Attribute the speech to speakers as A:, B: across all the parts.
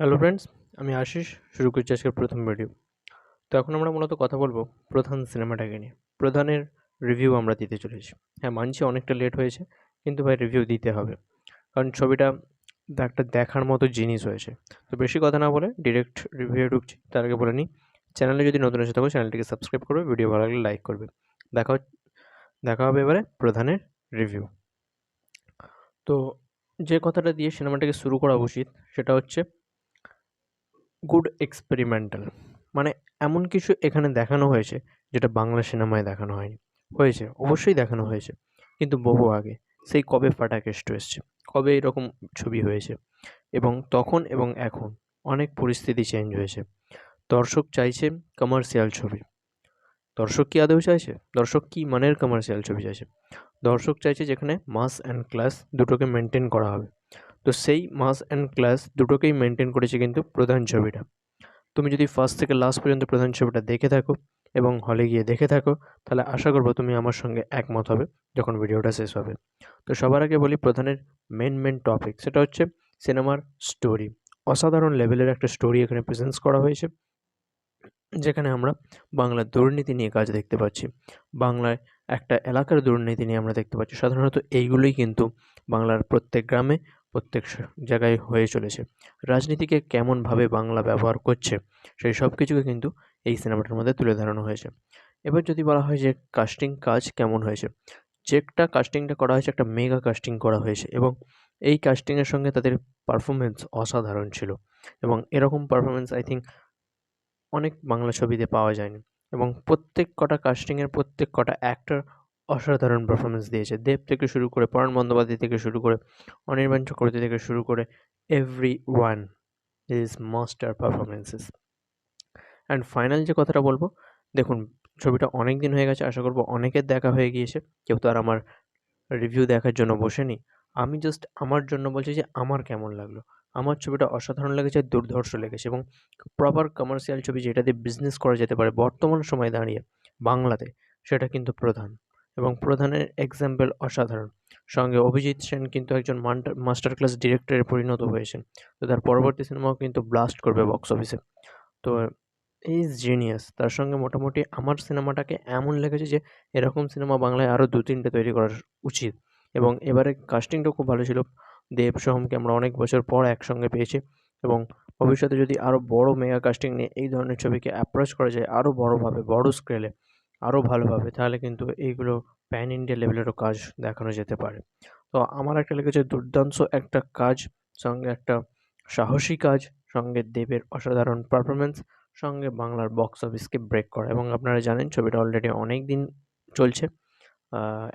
A: Hello friends, আমি আশিস। শুরু করছি আজকের প্রথম ভিডিও। তো এখন আমরা মূলত কথা বলবো প্রধান সিনেমাটাকে নিয়ে। প্রধানের রিভিউ আমরা দিতে চলেছি। হ্যাঁ, মানছি অনেকটা লেট হয়েছে, কিন্তু ভাই রিভিউ দিতে হবে। কারণ ছবিটা একটা দেখার মতো জিনিস হয়েছে। তো বেশি কথা না বলে ডিরেক্ট রিভিউয়ে ঢুকছি। তার আগে বলে নিই, চ্যানেলে যদি নতুন এসে থাকো চ্যানেলটিকে সাবস্ক্রাইব করবে, ভিডিও ভালো লাগলে লাইক করবে। দেখা হচ দেখা হবে এবারে প্রধানের রিভিউ। তো যে কথাটা দিয়ে সিনেমাটাকে শুরু করা উচিত সেটা হচ্ছে গুড এক্সপেরিমেন্টাল। মানে এমন কিছু এখানে দেখানো হয়েছে যেটা বাংলা সিনেমায় দেখানো হয়নি। হয়েছে, অবশ্যই দেখানো হয়েছে। কিন্তু বহু আগে। সেই কবে ফাটাকেষ্ট এসছে, কবে এরকম ছবি হয়েছে এবং তখন এবং এখন অনেক পরিস্থিতি চেঞ্জ হয়েছে। দর্শক চাইছে কমার্শিয়াল ছবি। দর্শক কি আদৌ চাইছে? দর্শক কি মানের কমার্শিয়াল ছবি চাইছে? দর্শক চাইছে যেখানে মাস অ্যান্ড ক্লাস দুটোকে মেইনটেইন করা হবে। তো সেই মাস অ্যান্ড ক্লাস দুটোকেই মেইনটেইন করেছে কিন্তু প্রধান ছবিটা। তুমি যদি ফার্স্ট থেকে লাস্ট পর্যন্ত প্রধান ছবিটা দেখে থাকো এবং হলে গিয়ে দেখে থাকো, তাহলে আশা করব তুমি আমার সঙ্গে একমত হবে যখন ভিডিওটা শেষ হবে। তো সবার আগে বলি প্রধানের মেন টপিক, সেটা হচ্ছে সিনেমার স্টোরি। অসাধারণ লেভেলের একটা স্টোরি এখানে প্রেজেন্স করা হয়েছে, যেখানে আমরা বাংলার দুর্নীতি নিয়ে কাজ দেখতে পাচ্ছি। বাংলায় একটা এলাকার দুর্নীতি নিয়ে আমরা দেখতে পাচ্ছি। সাধারণত এইগুলোই কিন্তু বাংলার প্রত্যেক গ্রামে, প্রত্যেক জায়গায় হয়ে চলেছে। রাজনীতিকে কেমনভাবে বাংলা ব্যবহার করছে, সেই সব কিছুকে কিন্তু এই সিনেমাটার মধ্যে তুলে ধরানো হয়েছে। এবার যদি বলা হয় যে কাস্টিং কাজ কেমন হয়েছে, যেটা কাস্টিংটা করা হয়েছে একটা মেগা কাস্টিং করা হয়েছে এবং এই কাস্টিংয়ের সঙ্গে তাদের পারফরম্যান্স অসাধারণ ছিল এবং এরকম পারফরম্যান্স আই থিঙ্ক অনেক বাংলা ছবিতে পাওয়া যায়নি এবং প্রত্যেক কটা কাস্টিংয়ের প্রত্যেক কটা অ্যাক্টর অসাধারণ পারফরম্যান্স দিয়েছে। দেব থেকে শুরু করে, পরাণ বন্দ্যোপাধ্যায় থেকে শুরু করে, অনির্বাণ চক্রবর্তী থেকে শুরু করে, everyone is master performances. And final যে কথাটা বলব, দেখুন ছবিটা অনেক দিন হয়ে গেছে, আশা করব অনেকের দেখা হয়ে গিয়েছে। কেউ তো আর আমার রিভিউ দেখার জন্য বসেনি। আমি জাস্ট আমার জন্য বলছি যে আমার কেমন লাগলো। আমার ছবিটা অসাধারণ লেগেছে, দুর্ধর্ষ লেগেছে এবং প্রপার কমার্শিয়াল ছবি যেটা দিয়ে বিজনেস করা যেতে পারে বর্তমান সময়ে দাঁড়িয়ে বাংলাতে, সেটা কিন্তু প্রধান। এবং প্রধানের এক্সাম্পল অসাধারণ। সঙ্গে অভিজিৎ সেন কিন্তু একজন মাস্টার ক্লাস ডিরেক্টরে পরিণত হয়েছেন। তো তার পরবর্তী সিনেমাও কিন্তু ব্লাস্ট করবে বক্স অফিসে। তো হি ইজ জিনিয়াস। তার সঙ্গে মোটামুটি আমার সিনেমাটাকে এমন লেগেছে যে এরকম সিনেমা বাংলায় আরও ২-৩ টে তৈরি করা উচিত এবং এবারে কাস্টিংটাও খুব ভালো ছিল। দেব, সোহমকে আমরা অনেক বছর পর একসঙ্গে পেয়েছি এবং ভবিষ্যতে যদি আরও বড় মেগা কাস্টিং নিয়ে এই ধরনের ছবিকে অ্যাপ্রোচ করা যায় আরও বড়ভাবে, বড় স্কেলে, আরও ভালোভাবে, তাহলে কিন্তু এইগুলো প্যান ইন্ডিয়া লেভেলেরও কাজ দেখানো যেতে পারে। তো আমার একটা লেগেছে দুর্দান্ত একটা কাজ, সঙ্গে একটা সাহসী কাজ, সঙ্গে দেবের অসাধারণ পারফরম্যান্স, সঙ্গে বাংলার বক্স অফিসকে ব্রেক করা এবং আপনারা জানেন ছবিটা অলরেডি অনেকদিন চলছে।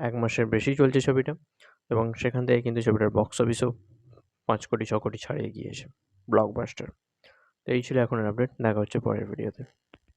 A: ১ মাসের বেশি চলছে ছবিটা এবং সেখান থেকে কিন্তু ছবিটার বক্স অফিসও ৫ কোটি ৬ কোটি ছাড়িয়ে গিয়েছে। ব্লকবাস্টার। তো এই ছিল এখনের আপডেট। দেখা হচ্ছে পরের ভিডিওতে।